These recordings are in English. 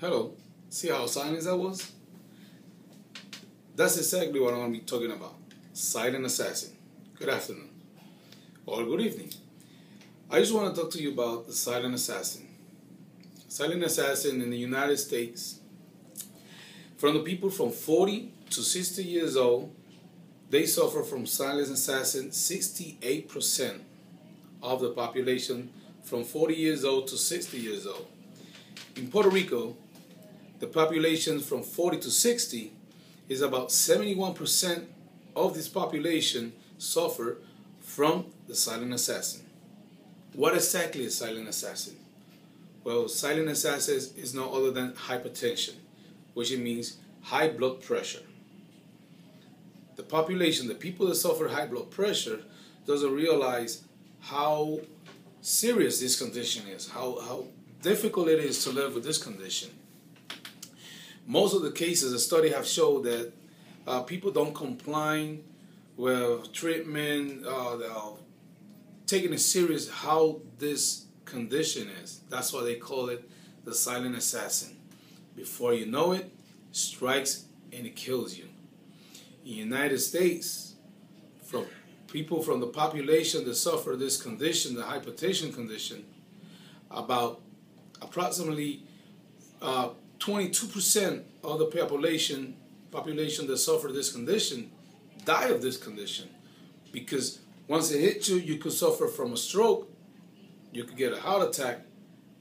Hello. See how silent that was? That's exactly what I'm going to be talking about. Silent assassin. Good afternoon. Or good evening. I just want to talk to you about the silent assassin. Silent assassin in the United States. From the people from 40 to 60 years old, they suffer from silent assassin. 68% of the population from 40 years old to 60 years old. In Puerto Rico, the population from 40 to 60 is about 71% of this population suffer from the silent assassin. What exactly is silent assassin? Well, silent assassin is no other than hypertension, which it means high blood pressure. The population, the people that suffer high blood pressure, doesn't realize how serious this condition is, how difficult it is to live with this condition. Most of the cases, the study have showed that people don't comply with treatment, taking it serious how this condition is. That's why they call it the silent assassin. Before you know it, strikes and it kills you. In the United States, from people from the population that suffer this condition, the hypertension condition, about approximately 22% of the population that suffer this condition die of this condition, because once it hits you, you could suffer from a stroke, you could get a heart attack,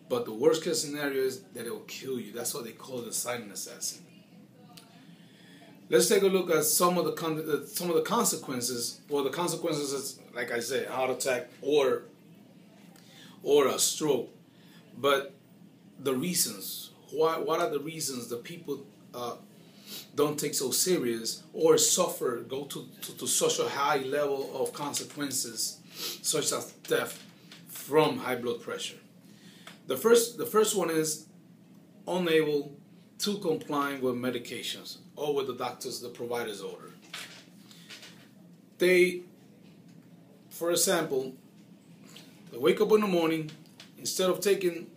but the worst case scenario is that it will kill you. That's what they call the silent assassin. Let's take a look at some of the consequences. Well, the consequences is, like I said, heart attack or a stroke. But the reasons, what are the reasons the people don't take so serious or suffer, go to such a high level of consequences, such as death from high blood pressure? The first one is unable to comply with medications or with the doctor's, the provider's order. They, for example, they wake up in the morning, instead of taking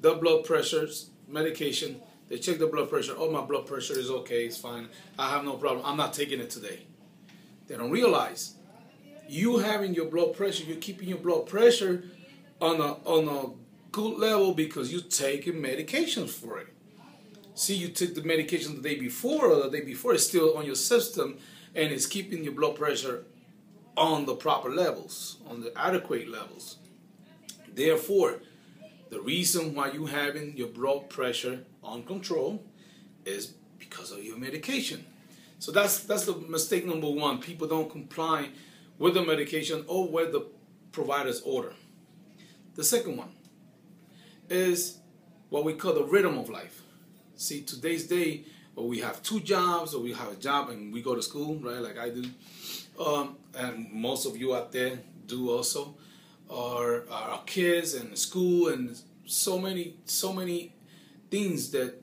the blood pressure medication, they check the blood pressure. Oh, my blood pressure is okay, it's fine, I have no problem, I'm not taking it today. They don't realize you having your blood pressure, you're keeping your blood pressure on a good level because you're taking medications for it. See, you took the medication the day before, or the day before it's still on your system, and it's keeping your blood pressure on the proper levels, on the adequate levels. Therefore, the reason why you having your blood pressure on control is because of your medication. So that's the mistake number one. People don't comply with the medication or with the provider's order. The second one is what we call the rhythm of life. See, today's day, we have two jobs, or we have a job and we go to school, right, like I do, and most of you out there do also, or our kids and school, and so many things that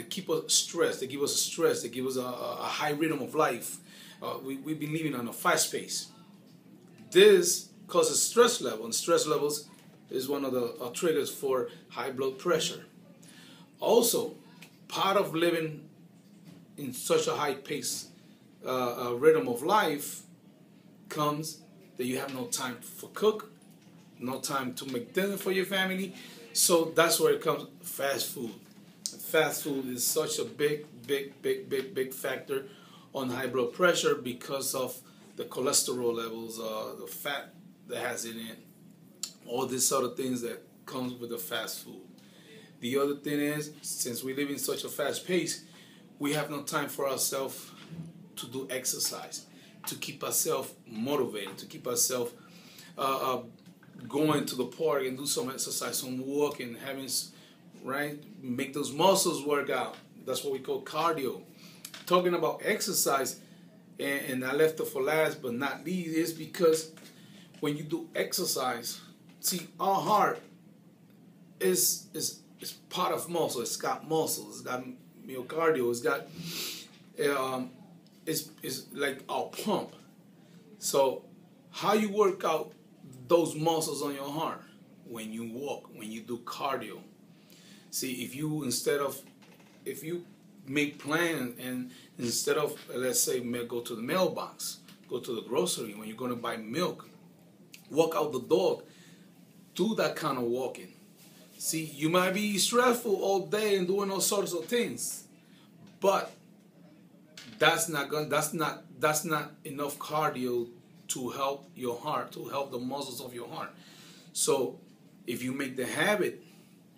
keep us stressed, they give us stress, they give us a high rhythm of life. We've been living on a fast pace. This causes stress level, and stress levels is one of the triggers for high blood pressure. Also, part of living in such a high pace rhythm of life comes that you have no time for cook, no time to make dinner for your family. So that's where it comes, fast food. Fast food is such a big factor on high blood pressure because of the cholesterol levels, the fat that has in it, all these sort of things that comes with the fast food. The other thing is, since we live in such a fast pace, we have no time for ourselves to do exercise, to keep ourselves motivated, to keep ourselves going to the park and do some exercise, some walking, having, right, make those muscles work out. That's what we call cardio. Talking about exercise, and I left it for last but not least, is because when you do exercise, see, our heart is part of muscle. It's got muscles, it's got myocardial, it's got it's like our pump. So how you work out those muscles on your heart? When you walk, when you do cardio. See, if you, instead of if you make plan and instead of, let's say, go to the mailbox, go to the grocery when you're going to buy milk, walk out the dog, do that kind of walking. See, you might be stressful all day and doing all sorts of things, but that's not enough cardio to help your heart, to help the muscles of your heart. So if you make the habit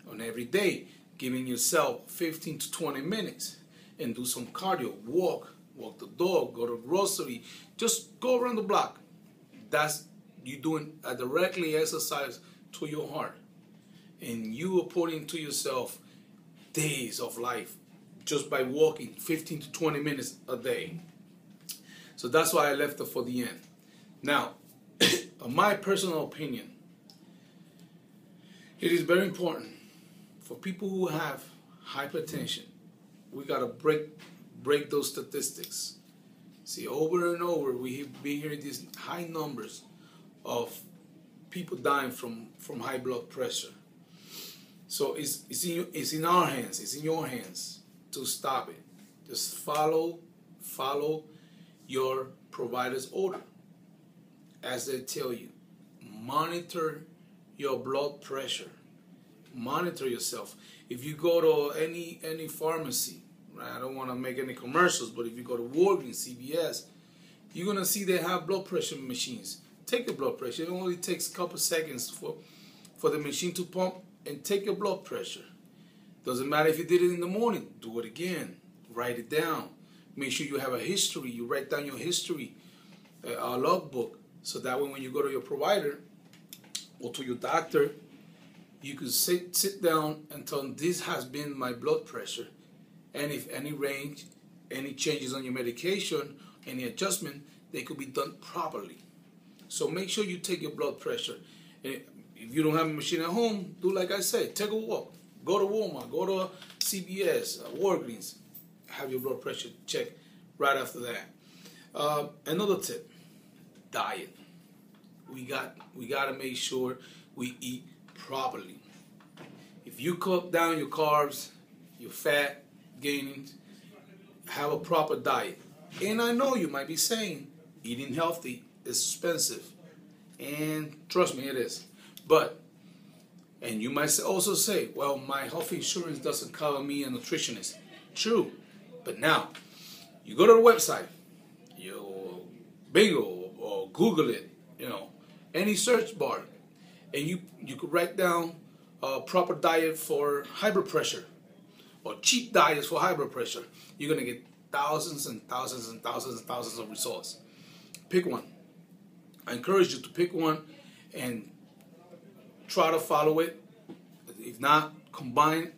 on every day, giving yourself 15 to 20 minutes and do some cardio, walk the dog, go to the grocery, just go around the block. That's you doing a directly exercise to your heart. And you are putting to yourself days of life just by walking 15 to 20 minutes a day. So that's why I left it for the end. Now, in my personal opinion, it is very important for people who have hypertension. We gotta break those statistics. See, over and over, we have been hearing these high numbers of people dying from high blood pressure. So it's in our hands. It's in your hands to stop it. Just follow your provider's order, as they tell you. Monitor your blood pressure. Monitor yourself. If you go to any pharmacy, right? I don't want to make any commercials, but if you go to Walgreens, CVS, you're gonna see they have blood pressure machines. Take your blood pressure. It only takes a couple seconds for the machine to pump and take your blood pressure. Doesn't matter if you did it in the morning. Do it again. Write it down. Make sure you have a history. You write down your history, a logbook, so that way when you go to your provider or to your doctor, you can sit down and tell them, this has been my blood pressure, and if any range, any changes on your medication, any adjustment, they could be done properly. So make sure you take your blood pressure. And if you don't have a machine at home, do like I said, take a walk. Go to Walmart, go to CVS, Walgreens, have your blood pressure checked right after that. Another tip, diet. We got to make sure we eat properly. If you cut down your carbs, your fat gaining, have a proper diet. And I know you might be saying eating healthy is expensive, and trust me, it is. And you might also say, well, my health insurance doesn't cover me a nutritionist. True, but now you go to the website, you Bingo or Google it, any search bar, and you could write down a proper diet for high blood pressure or cheap diets for high blood pressure. You're gonna get thousands and thousands and thousands and thousands of results. Pick one. I encourage you to pick one and try to follow it. If not, combine.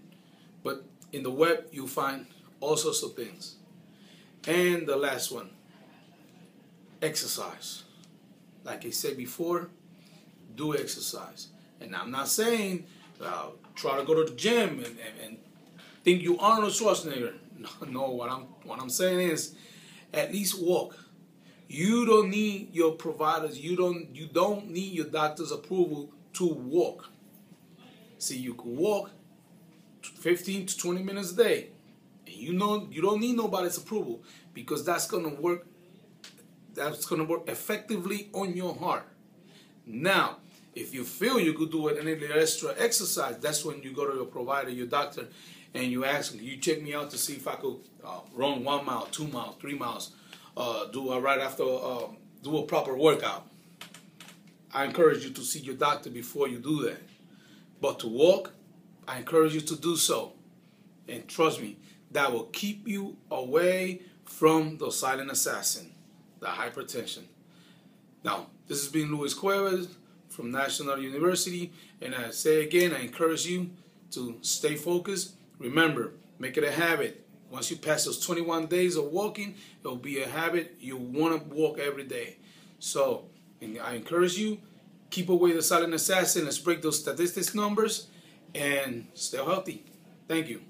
But in the web, you'll find all sorts of things. And the last one, exercise. Like I said before, do exercise. And I'm not saying try to go to the gym and think you Arnold Schwarzenegger. No, what I'm saying is at least walk. You don't need your providers. You don't need your doctor's approval to walk. See, you can walk 15 to 20 minutes a day. And you don't need nobody's approval, because that's gonna work. That's gonna work effectively on your heart. Now, if you feel you could do any extra exercise, that's when you go to your provider, your doctor, and you ask them, you check me out to see if I could run 1 mile, 2 miles, 3 miles. Do a proper workout. I encourage you to see your doctor before you do that. But to walk, I encourage you to do so. And trust me, that will keep you away from the silent assassin, the hypertension. Now, this has been Luis Cuevas from National University. And I say again, I encourage you to stay focused. Remember, make it a habit. Once you pass those 21 days of walking, it'll be a habit. You want to walk every day. So, I encourage you, keep away the silent assassin. Let's break those statistics numbers and stay healthy. Thank you.